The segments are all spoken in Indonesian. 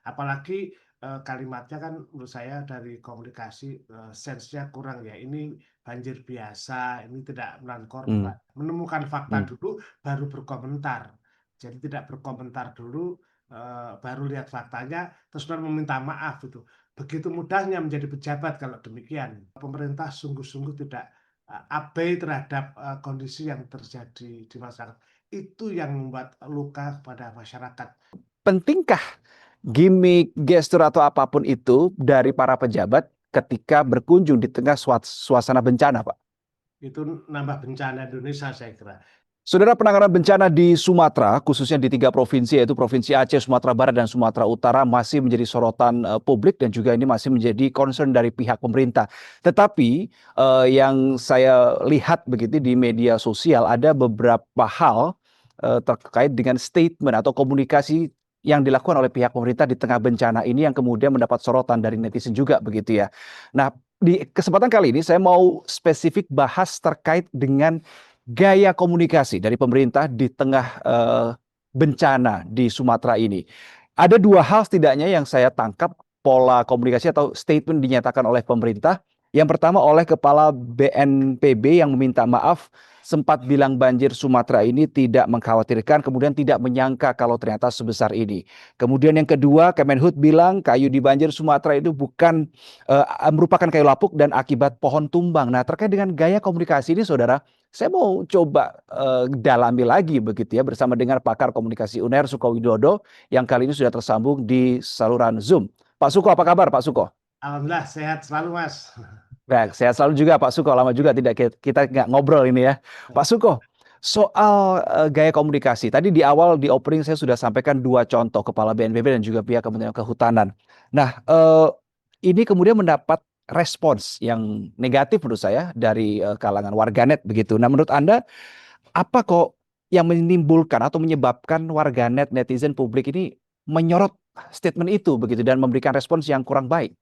Apalagi kalimatnya kan menurut saya dari komunikasi sense-nya kurang ya. Ini banjir biasa, ini tidak menelan Hmm, korban. Menemukan fakta hmm. dulu, baru berkomentar. Jadi tidak berkomentar dulu, baru lihat faktanya, terus kemudian meminta maaf itu. Begitu mudahnya menjadi pejabat kalau demikian. Pemerintah sungguh-sungguh tidak abai terhadap kondisi yang terjadi di masyarakat. Itu yang membuat luka kepada masyarakat. Pentingkah gimik, gestur atau apapun itu dari para pejabat ketika berkunjung di tengah suasana bencana, Pak? Itu nambah bencana Indonesia saya kira. Saudara, penanganan bencana di Sumatera, khususnya di 3 provinsi, yaitu Provinsi Aceh, Sumatera Barat, dan Sumatera Utara, masih menjadi sorotan publik dan juga ini masih menjadi concern dari pihak pemerintah. Tetapi yang saya lihat begitu di media sosial, ada beberapa hal terkait dengan statement atau komunikasi yang dilakukan oleh pihak pemerintah di tengah bencana ini yang kemudian mendapat sorotan dari netizen juga begitu ya. Nah, di kesempatan kali ini saya mau spesifik bahas terkait dengan gaya komunikasi dari pemerintah di tengah bencana di Sumatera ini. Ada 2 hal setidaknya yang saya tangkap pola komunikasi atau statement dinyatakan oleh pemerintah. Yang pertama oleh Kepala BNPB yang meminta maaf, sempat bilang banjir Sumatera ini tidak mengkhawatirkan, kemudian tidak menyangka kalau ternyata sebesar ini. Kemudian yang kedua, Kemenhub bilang kayu di banjir Sumatera itu bukan merupakan kayu lapuk dan akibat pohon tumbang. Nah, terkait dengan gaya komunikasi ini, saudara, saya mau coba dalami lagi begitu ya bersama dengan pakar komunikasi UNER Suko Widodo yang kali ini sudah tersambung di saluran Zoom. Pak Suko, apa kabar Pak Suko? Alhamdulillah sehat selalu Mas. Baik, sehat selalu juga Pak Suko. Lama juga tidak kita nggak ngobrol ini ya. Pak Suko, soal gaya komunikasi. Tadi di awal di opening saya sudah sampaikan 2 contoh Kepala BNPB dan juga pihak Kementerian Kehutanan. Nah, ini kemudian mendapat respons yang negatif menurut saya dari kalangan warganet begitu. Nah, menurut Anda apa kok yang menimbulkan atau menyebabkan warganet, netizen, publik ini menyorot statement itu begitu dan memberikan respons yang kurang baik?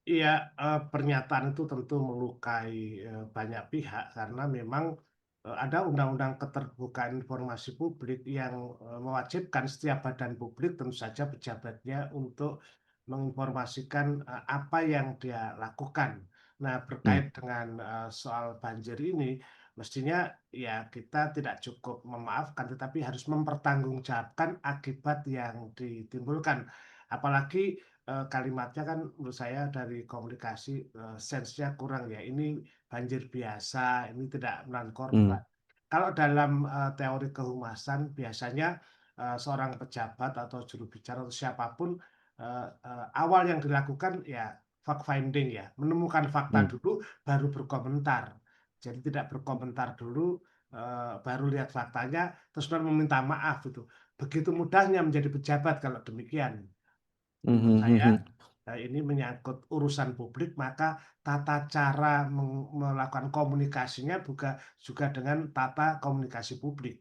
Iya, pernyataan itu tentu melukai banyak pihak karena memang ada undang-undang keterbukaan informasi publik yang mewajibkan setiap badan publik tentu saja pejabatnya untuk menginformasikan apa yang dia lakukan. Nah, Hmm, berkait dengan soal banjir ini, mestinya ya kita tidak cukup memaafkan, tetapi harus mempertanggungjawabkan akibat yang ditimbulkan. Apalagi kalimatnya kan menurut saya dari komunikasi sense-nya kurang ya. Ini banjir biasa, ini tidak menelan hmm, korban. Kalau dalam teori kehumasan biasanya seorang pejabat atau juru bicara atau siapapun awal yang dilakukan ya fact finding ya, menemukan fakta hmm, dulu baru berkomentar. Jadi tidak berkomentar dulu baru lihat faktanya terus kemudian meminta maaf itu. Begitu mudahnya menjadi pejabat kalau demikian. hmm, Menurut hmm, saya hmm. ini menyangkut urusan publik, maka tata cara melakukan komunikasinya juga dengan tata komunikasi publik.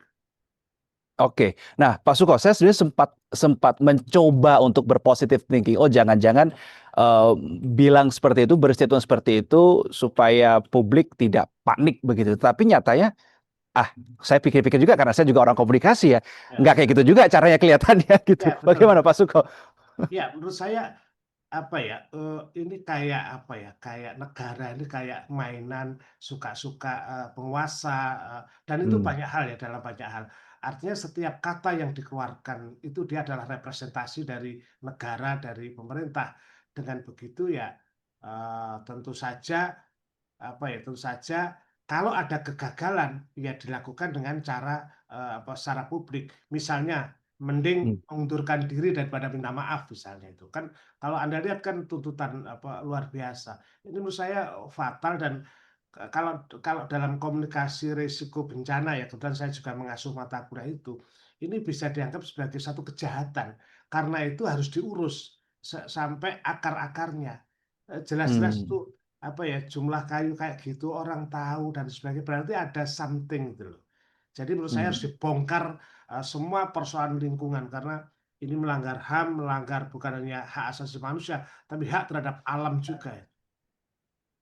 Oke. Nah, Pak Suko, saya sebenarnya sempat sempat mencoba untuk berpositif thinking. Oh, jangan-jangan eh, bilang seperti itu, berstatement seperti itu supaya publik tidak panik begitu. Tapi nyatanya, ah, saya pikir-pikir juga karena saya juga orang komunikasi ya, Ya, nggak kayak gitu juga caranya kelihatannya gitu. ya betul. Bagaimana Pak Suko? Ya, menurut saya apa ya, ini kayak apa ya, kayak negara ini kayak mainan suka-suka penguasa, dan itu Hmm, banyak hal ya, dalam banyak hal. Artinya setiap kata yang dikeluarkan itu dia adalah representasi dari negara, dari pemerintah. Dengan begitu ya, tentu saja apa ya, tentu saja kalau ada kegagalan ya dilakukan dengan cara apa, secara publik. Misalnya mending hmm, mengundurkan diri daripada minta maaf misalnya itu. Kan kalau Anda lihat kan tuntutan apa luar biasa. Ini menurut saya fatal dan kalau kalau dalam komunikasi risiko bencana ya, kebetulan saya juga mengasuh mata kuliah itu, ini bisa dianggap sebagai satu kejahatan. Karena itu harus diurus sampai akar-akarnya. Jelas-jelas hmm, itu apa ya, jumlah kayu kayak gitu orang tahu dan sebagainya, berarti ada something gitu loh. Jadi menurut saya harus hmm. dibongkar semua persoalan lingkungan karena ini melanggar HAM, melanggar bukan hanya hak asasi manusia, tapi hak terhadap alam juga ya.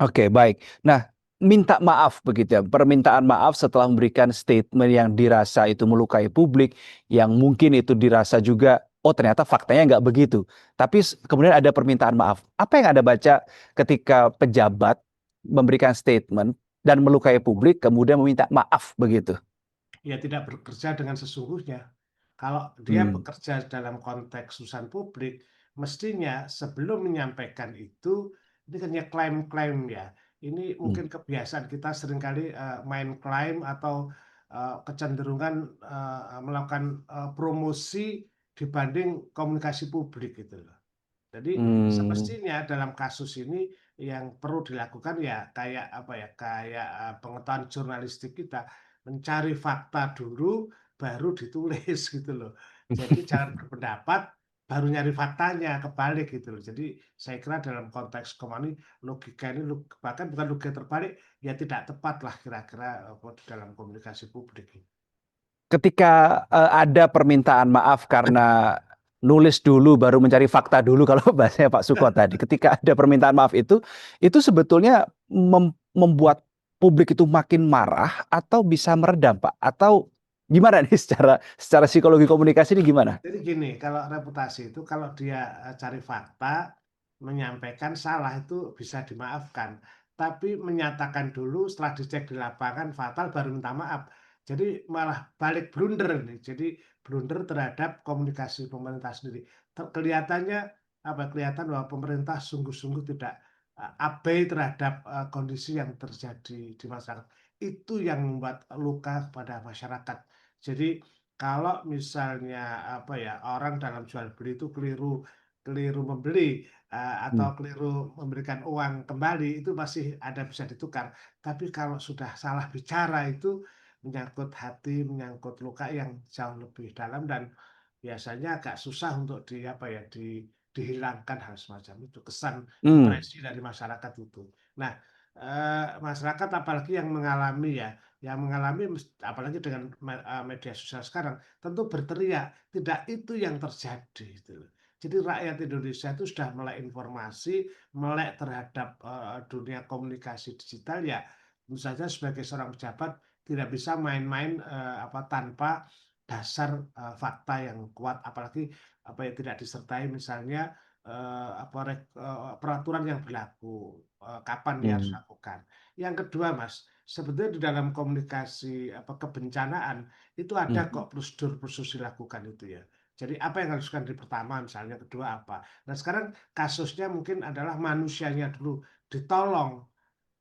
Oke, baik. Nah, minta maaf begitu ya. Permintaan maaf setelah memberikan statement yang dirasa itu melukai publik, yang mungkin itu dirasa juga oh ternyata faktanya nggak begitu. Tapi kemudian ada permintaan maaf. Apa yang Anda baca ketika pejabat memberikan statement dan melukai publik, kemudian meminta maaf begitu? Ya tidak bekerja dengan sesungguhnya. Kalau dia Hmm, bekerja dalam konteks urusan publik, mestinya sebelum menyampaikan itu, ini kan ya klaim-klaim ya. Ini hmm, mungkin kebiasaan kita seringkali main klaim atau kecenderungan melakukan promosi dibanding komunikasi publik gitu loh. Jadi hmm, semestinya dalam kasus ini yang perlu dilakukan ya kayak apa ya, kayak pengetahuan jurnalistik kita mencari fakta dulu baru ditulis gitu loh. Jadi jangan berpendapat baru nyari faktanya, kebalik gitu loh. Jadi saya kira dalam konteks ini logika ini bahkan bukan logika terbalik, ya tidak tepat lah kira-kira dalam komunikasi publik. Ketika ada permintaan maaf karena nulis dulu baru mencari fakta dulu kalau bahasanya Pak Suko tadi. Ketika ada permintaan maaf itu sebetulnya membuat publik itu makin marah atau bisa meredam, Pak? Atau gimana nih secara psikologi komunikasi ini gimana? Jadi gini, kalau reputasi itu kalau dia cari fakta, menyampaikan salah itu bisa dimaafkan. Tapi menyatakan dulu setelah dicek di lapangan fatal baru minta maaf. Jadi malah balik blunder nih. Jadi blunder terhadap komunikasi pemerintah sendiri. Kelihatannya apa? Kelihatan bahwa pemerintah sungguh-sungguh tidak abai terhadap kondisi yang terjadi di masyarakat. Itu yang membuat luka pada masyarakat. Jadi kalau misalnya apa ya, orang dalam jual beli itu keliru keliru membeli, Hmm. atau keliru memberikan uang kembali itu masih ada bisa ditukar. Tapi kalau sudah salah bicara itu menyangkut hati, menyangkut luka yang jauh lebih dalam dan biasanya agak susah untuk apa ya, dihilangkan hal semacam itu, kesan Hmm. impresi dari masyarakat itu. Nah, masyarakat apalagi yang mengalami ya, yang mengalami apalagi dengan media sosial sekarang tentu berteriak, tidak itu yang terjadi gitu loh. Jadi rakyat Indonesia itu sudah melek informasi, melek terhadap dunia komunikasi digital ya. Tentu saja sebagai seorang pejabat tidak bisa main-main apa tanpa dasar fakta yang kuat, apalagi apa yang tidak disertai misalnya peraturan yang berlaku, kapan dia harus Hmm. lakukan. Yang kedua, Mas, sebetulnya di dalam komunikasi apa kebencanaan itu Hmm. ada kok prosedur-prosedur dilakukan itu ya. Jadi apa yang harus dilakukan di pertama misalnya, kedua apa. Nah sekarang kasusnya mungkin adalah manusianya dulu ditolong,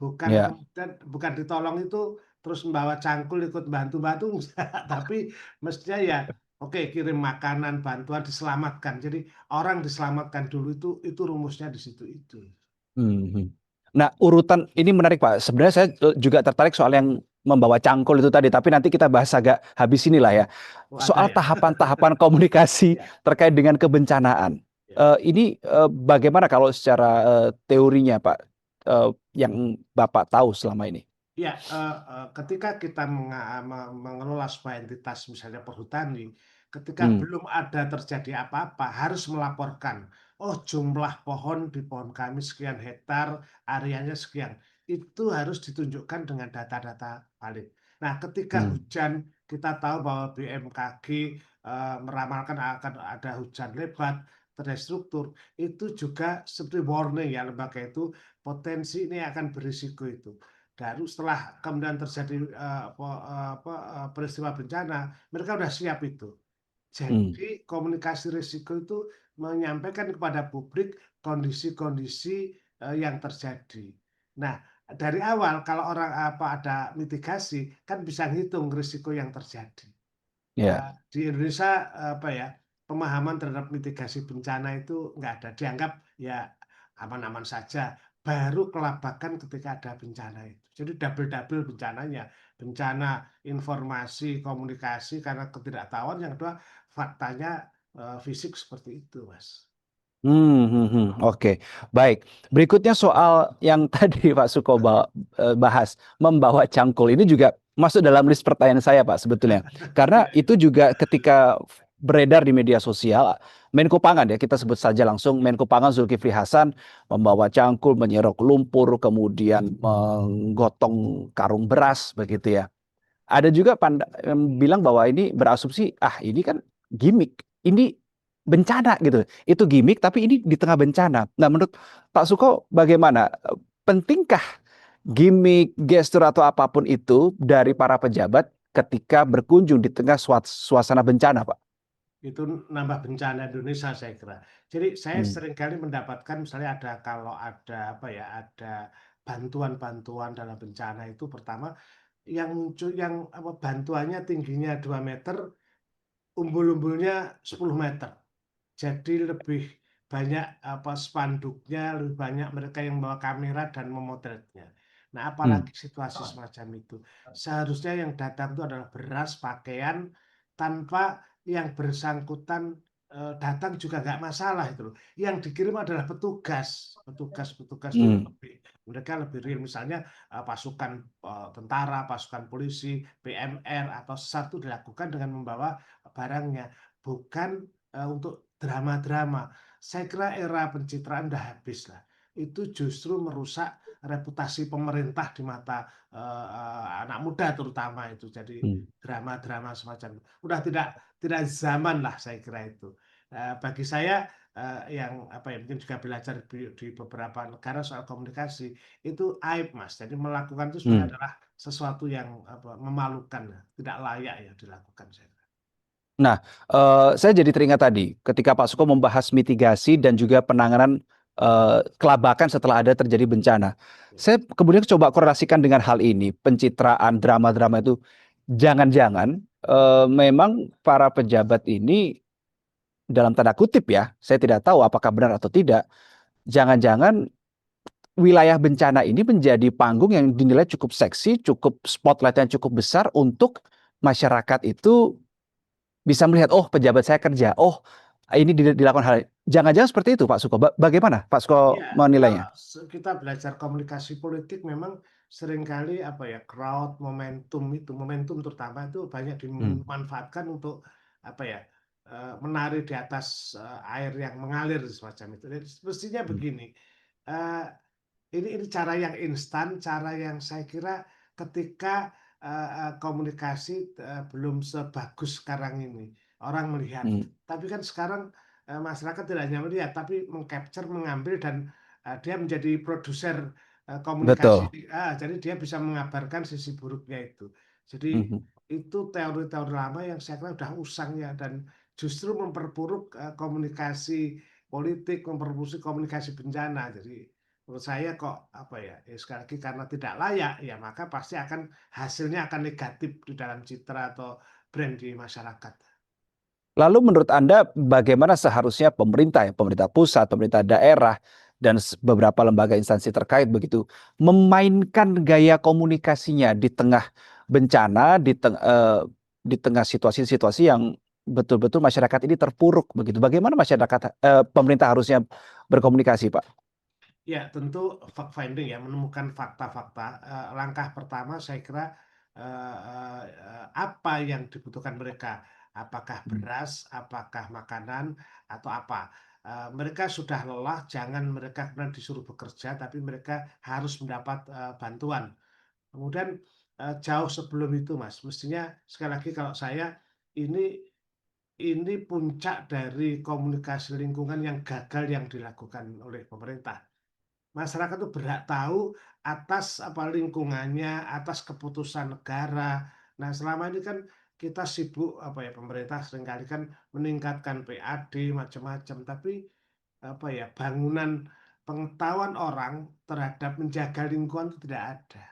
bukan Ya. kemudian bukan ditolong itu terus membawa cangkul ikut bantu-bantu, tapi mestinya ya oke kirim makanan, bantuan diselamatkan. Jadi orang diselamatkan dulu itu rumusnya di situ itu. Mhm. Nah, urutan ini menarik, Pak. Sebenarnya saya juga tertarik soal yang membawa cangkul itu tadi, tapi nanti kita bahas agak habis inilah ya. Oh ada Soal ya? tahapan-tahapan komunikasi Ya, terkait dengan kebencanaan. ya. Ini bagaimana kalau secara teorinya, Pak, yang Bapak tahu selama ini? Ya, ketika kita mengelola sebuah entitas misalnya perhutani, ketika Hmm, belum ada terjadi apa-apa harus melaporkan, oh jumlah pohon di pohon kami sekian hektar, areanya sekian. Itu harus ditunjukkan dengan data-data valid. Nah, ketika hmm, hujan kita tahu bahwa BMKG meramalkan akan ada hujan lebat, terstruktur, itu juga seperti warning ya lembaga itu potensi ini akan berisiko itu. Baru setelah kemudian terjadi peristiwa bencana, mereka sudah siap itu. hmm, Jadi komunikasi risiko itu menyampaikan kepada publik kondisi-kondisi yang terjadi. Nah, dari awal kalau orang apa ada mitigasi kan bisa ngitung risiko yang terjadi. ya. Di Indonesia apa ya, pemahaman terhadap mitigasi bencana itu nggak ada, dianggap ya aman-aman saja. Baru kelabakan ketika ada bencana itu. Jadi double-double bencananya. Bencana informasi, komunikasi karena ketidaktahuan, yang kedua faktanya fisik seperti itu, Mas. Oke, baik. Berikutnya soal yang tadi Pak Suko bahas, membawa cangkul. Ini juga masuk dalam list pertanyaan saya, Pak, sebetulnya. Karena Iya, iya. itu juga ketika beredar di media sosial, Menko Pangan ya, kita sebut saja langsung Menko Pangan Zulkifli Hasan membawa cangkul, menyerok lumpur, kemudian menggotong karung beras, begitu ya. Ada juga yang bilang bahwa ini berasumsi, ah ini kan gimmick. Ini bencana gitu. Itu gimmick tapi ini di tengah bencana. Nah, menurut Pak Suko bagaimana? Pentingkah gimmick, gestur atau apapun itu dari para pejabat ketika berkunjung di tengah suasana bencana, Pak? Itu nambah bencana Indonesia saya kira. Jadi saya Hmm. seringkali mendapatkan misalnya kalau ada apa ya, ada bantuan-bantuan dalam bencana itu pertama yang muncul yang apa bantuannya tingginya 2 meter, umbul-umbulnya 10 meter. Jadi lebih banyak apa spanduknya, lebih banyak mereka yang bawa kamera dan memotretnya. Nah, Hmm. apalagi situasi semacam itu. Seharusnya yang datang itu adalah beras, pakaian, tanpa yang bersangkutan datang juga nggak masalah itu loh. Yang dikirim adalah petugas itu Hmm. lebih mereka lebih real. Misalnya pasukan tentara, pasukan polisi, PMR atau SAR itu dilakukan dengan membawa barangnya, bukan untuk drama-drama. Saya kira era pencitraan udah habis lah. Itu justru merusak reputasi pemerintah di mata anak muda terutama itu. Jadi Hmm. drama-drama semacam itu. Udah tidak zaman lah saya kira itu. Bagi saya yang apa ya mungkin juga belajar di beberapa negara soal komunikasi itu aib Mas. Jadi melakukan itu sebenarnya Hmm. adalah sesuatu yang apa, memalukan, tidak layak ya dilakukan saya kira. Nah, saya jadi teringat tadi ketika Pak Suko membahas mitigasi dan juga penanganan kelabakan setelah ada terjadi bencana. Ya. Saya kemudian coba korelasikan dengan hal ini, pencitraan drama-drama itu jangan-jangan memang para pejabat ini dalam tanda kutip ya, saya tidak tahu apakah benar atau tidak. Jangan-jangan wilayah bencana ini menjadi panggung yang dinilai cukup seksi, cukup spotlight yang cukup besar untuk masyarakat itu bisa melihat, oh pejabat saya kerja, oh ini dilakukan hal. Jangan-jangan seperti itu Pak Suko. Bagaimana Pak Suko Ya, kalau menilainya? kita belajar komunikasi politik memang seringkali apa ya crowd momentum terutama itu banyak Hmm. dimanfaatkan untuk apa ya menari di atas air yang mengalir semacam itu. Jadi, mestinya Hmm. begini, eh, ini cara yang instan, cara yang saya kira ketika komunikasi belum sebagus sekarang ini orang melihat. Hmm. Tapi kan sekarang masyarakat tidak hanya melihat, tapi mengcapture, mengambil dan dia menjadi produser komunikasi. Betul. Jadi dia bisa mengabarkan sisi buruknya itu. Jadi Mhm. itu teori-teori lama yang saya kira sudah usang ya dan justru memperburuk komunikasi politik, memperburuk komunikasi bencana. Jadi menurut saya kok apa ya, sekali lagi karena tidak layak ya maka pasti akan hasilnya akan negatif di dalam citra atau brand di masyarakat. Lalu menurut Anda bagaimana seharusnya pemerintah ya, pemerintah pusat, pemerintah daerah, dan beberapa lembaga instansi terkait begitu memainkan gaya komunikasinya di tengah bencana, di tengah situasi-situasi yang betul-betul masyarakat ini terpuruk begitu. Bagaimana masyarakat pemerintah harusnya berkomunikasi, Pak? Ya, tentu fact finding ya, menemukan fakta-fakta. Langkah pertama saya kira apa yang dibutuhkan mereka, apakah Hmm. beras, apakah makanan, atau apa. Mereka sudah lelah, jangan mereka kemudian disuruh bekerja, tapi mereka harus mendapat bantuan. Kemudian jauh sebelum itu, Mas, mestinya sekali lagi kalau saya ini ini puncak dari komunikasi lingkungan yang gagal yang dilakukan oleh pemerintah. Masyarakat itu berhak tahu atas apa lingkungannya, atas keputusan negara. Nah, selama ini kan kita sibuk apa ya pemerintah seringkali kan meningkatkan PAD macam-macam, tapi apa ya bangunan pengetahuan orang terhadap menjaga lingkungan itu tidak ada.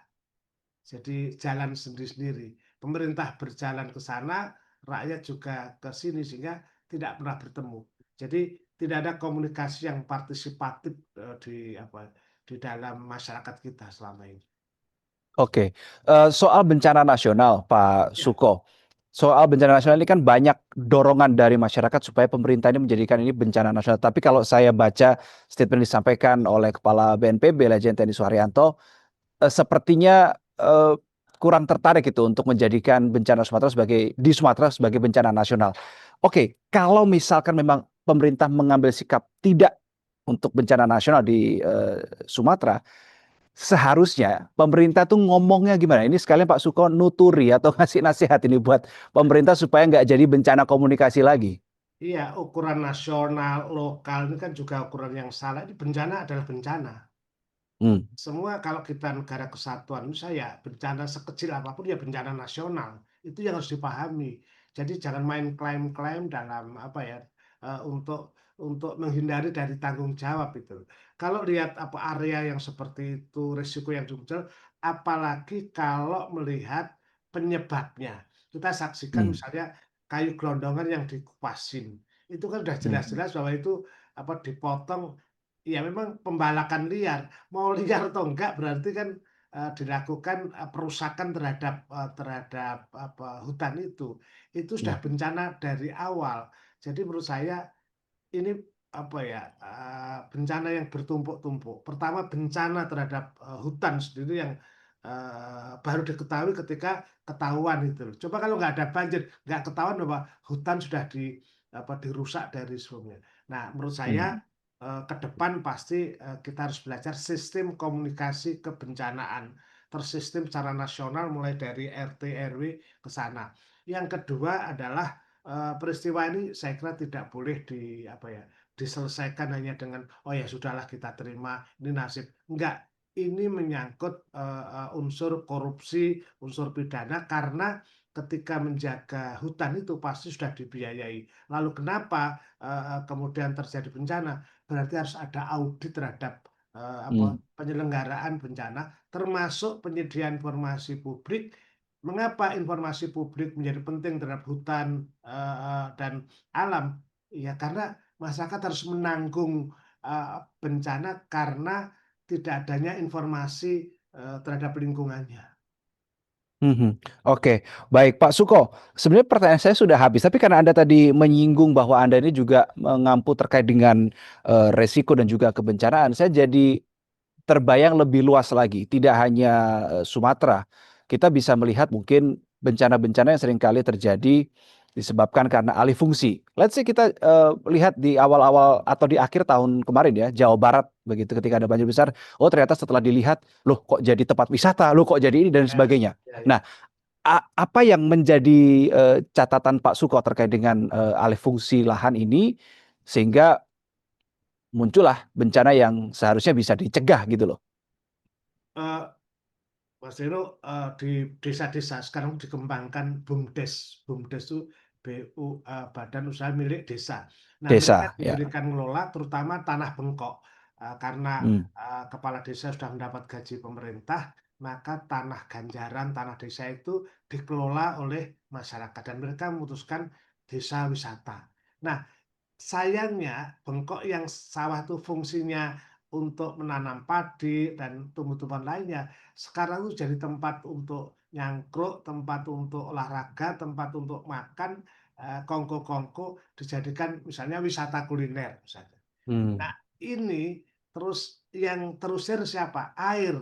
Jadi jalan sendiri-sendiri. Pemerintah berjalan ke sana, rakyat juga ke sini sehingga tidak pernah bertemu. Jadi tidak ada komunikasi yang partisipatif di apa di dalam masyarakat kita selama ini. Oke, soal bencana nasional, Pak Ya, Suko. Soal bencana nasional ini kan banyak dorongan dari masyarakat supaya pemerintah ini menjadikan ini bencana nasional. Tapi kalau saya baca statement disampaikan oleh Kepala BNPB, Lejen TNI Suharyanto, sepertinya kurang tertarik itu untuk menjadikan bencana Sumatera di Sumatera sebagai bencana nasional. Oke, kalau misalkan memang pemerintah mengambil sikap tidak untuk bencana nasional di Sumatera, seharusnya pemerintah tuh ngomongnya gimana? Ini sekalian Pak Suko nuturi atau ngasih nasihat ini buat pemerintah supaya nggak jadi bencana komunikasi lagi. Iya, ukuran nasional, lokal ini kan juga ukuran yang salah. Ini bencana adalah bencana. Hmm, Semua kalau kita negara kesatuan, menurut saya bencana sekecil apapun ya bencana nasional. Itu yang harus dipahami. Jadi jangan main klaim-klaim dalam apa ya, untuk menghindari dari tanggung jawab itu. Kalau lihat apa area yang seperti itu, risiko yang muncul, apalagi kalau melihat penyebabnya. Kita saksikan hmm, misalnya kayu gelondongan yang dikupasin. Itu kan sudah hmm, jelas-jelas bahwa itu apa dipotong. Ya memang pembalakan liar, mau liar atau enggak berarti kan, dilakukan, perusakan terhadap apa, hutan itu. Itu sudah hmm, bencana dari awal. Jadi menurut saya ini apa ya, bencana yang bertumpuk-tumpuk. Pertama bencana terhadap, hutan sendiri yang, baru diketahui ketika ketahuan itu loh. Coba kalau nggak ada banjir, nggak ketahuan bahwa hutan sudah apa, dirusak dari sebelumnya. Nah menurut saya, hmm, ke depan pasti, kita harus belajar sistem komunikasi kebencanaan, tersistem secara nasional mulai dari RT, RW ke sana. Yang kedua adalah peristiwa ini saya kira tidak boleh apa ya, diselesaikan hanya dengan, "Oh ya sudahlah kita terima, ini nasib." Enggak, ini menyangkut, unsur korupsi, unsur pidana karena ketika menjaga hutan itu pasti sudah dibiayai. Lalu kenapa, kemudian terjadi bencana? Berarti harus ada audit terhadap, hmm, penyelenggaraan bencana, termasuk penyediaan informasi publik. Mengapa informasi publik menjadi penting terhadap hutan, dan alam? Ya karena masyarakat harus menanggung, bencana karena tidak adanya informasi, terhadap lingkungannya. mhm. Oke, baik Pak Suko, sebenarnya pertanyaan saya sudah habis, tapi karena Anda tadi menyinggung bahwa Anda ini juga mengampu terkait dengan, resiko dan juga kebencanaan, saya jadi terbayang lebih luas lagi, tidak hanya, Sumatera. Kita bisa melihat mungkin bencana-bencana yang seringkali terjadi disebabkan karena alih fungsi. Let's say kita, lihat di awal-awal atau di akhir tahun kemarin ya, Jawa Barat begitu ketika ada banjir besar, oh ternyata setelah dilihat, loh kok jadi tempat wisata, loh kok jadi ini dan Ya, sebagainya. ya, Nah, ya. apa yang menjadi, catatan Pak Suko terkait dengan, alih fungsi lahan ini, sehingga muncullah bencana yang seharusnya bisa dicegah gitu loh? Eee, Mas Vero, di desa-desa sekarang dikembangkan BUMDes. BUMDes itu Badan Usaha Milik Desa. Nah, mereka Desa, ya. diberikan ngelola terutama tanah bengkok, karena, Mmm, kepala desa sudah mendapat gaji pemerintah, maka tanah ganjaran, tanah desa itu dikelola oleh masyarakat dan mereka memutuskan desa wisata. Nah, sayangnya bengkok yang sawah itu fungsinya untuk menanam padi dan tumbuh-tumbuhan lainnya, sekarang itu jadi tempat untuk nyangkruk, tempat untuk olahraga, tempat untuk makan, kongko-kongko dijadikan misalnya wisata kuliner misalnya. mmm, Nah ini terus yang terusir siapa? Air.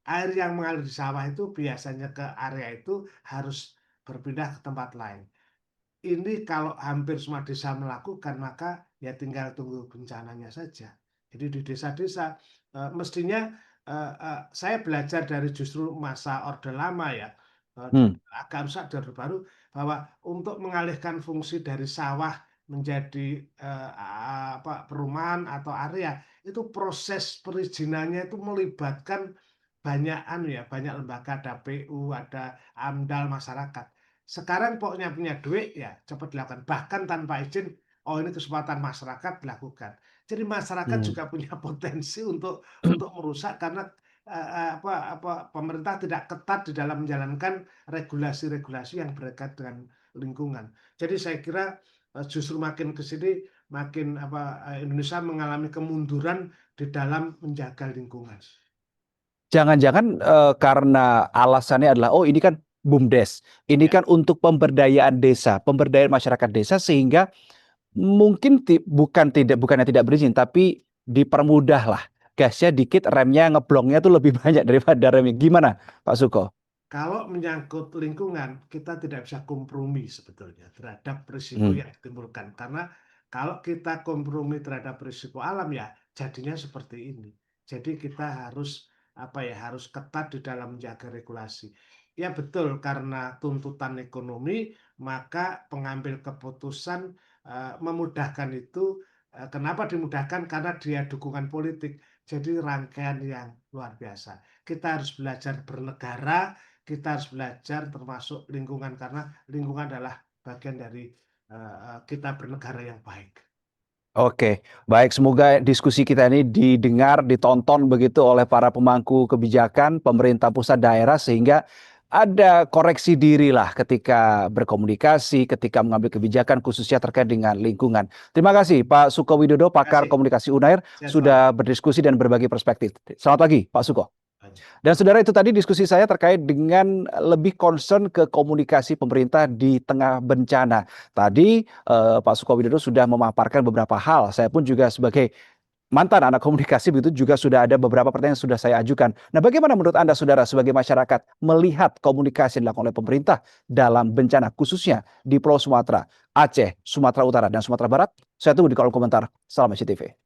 Air yang mengalir di sawah itu biasanya ke area itu harus berpindah ke tempat lain. Ini kalau hampir semua desa melakukan, maka ya tinggal tunggu bencananya saja. Jadi di desa-desa, mestinya, saya belajar dari justru masa Orde Lama ya, mmm, agak rusak di Orde Baru, bahwa untuk mengalihkan fungsi dari sawah menjadi, apa, perumahan atau area, itu proses perizinannya itu melibatkan banyak anu ya, banyak lembaga, ada PU, ada AMDAL, masyarakat. Sekarang pokoknya punya duit, ya cepat dilakukan, bahkan tanpa izin, oh ini kesempatan masyarakat dilakukan. Jadi masyarakat mmm. juga punya potensi untuk merusak karena, pemerintah tidak ketat di dalam menjalankan regulasi-regulasi yang berkaitan dengan lingkungan. Jadi saya kira, justru makin ke sini makin Indonesia mengalami kemunduran di dalam menjaga lingkungan. Jangan-jangan, karena alasannya adalah, "Oh ini kan BUMDes, ini Ya. kan untuk pemberdayaan desa, pemberdayaan masyarakat desa," sehingga mungkin bukannya tidak berizin, tapi dipermudahlah, gasnya dikit, remnya, ngeblongnya tuh lebih banyak daripada remnya. Gimana Pak Suko? Kalau menyangkut lingkungan, kita tidak bisa kompromi sebetulnya terhadap risiko Mmm, yang ditimbulkan. Karena kalau kita kompromi terhadap risiko alam ya jadinya seperti ini. Jadi kita harus harus ketat di dalam menjaga regulasi. Ya betul karena tuntutan ekonomi maka pengambil keputusan memudahkan itu, kenapa dimudahkan? Karena dia dukungan politik. Jadi rangkaian yang luar biasa. Kita harus belajar bernegara, kita harus belajar termasuk lingkungan, karena lingkungan adalah bagian dari, kita bernegara yang baik. Oke, baik. Semoga diskusi kita ini didengar, ditonton begitu oleh para pemangku kebijakan, pemerintah pusat daerah, sehingga ada koreksi diri lah ketika berkomunikasi, ketika mengambil kebijakan khususnya terkait dengan lingkungan. Terima kasih Pak Suko Widodo, Terima pakar kasih, komunikasi UNAIR, sehat selalu. sudah berdiskusi dan berbagi perspektif. Selamat pagi, Pak Suko. Dan saudara, itu tadi diskusi saya terkait dengan lebih concern ke komunikasi pemerintah di tengah bencana. Tadi Pak Suko Widodo sudah memaparkan beberapa hal. Saya pun juga sebagai mantan anak komunikasi begitu juga sudah ada beberapa pertanyaan yang sudah saya ajukan. Nah, bagaimana menurut Anda saudara sebagai masyarakat melihat komunikasi yang dilakukan oleh pemerintah dalam bencana khususnya di Pulau Sumatera, Aceh, Sumatera Utara dan Sumatera Barat? Saya tunggu di kolom komentar. Salam SCTV.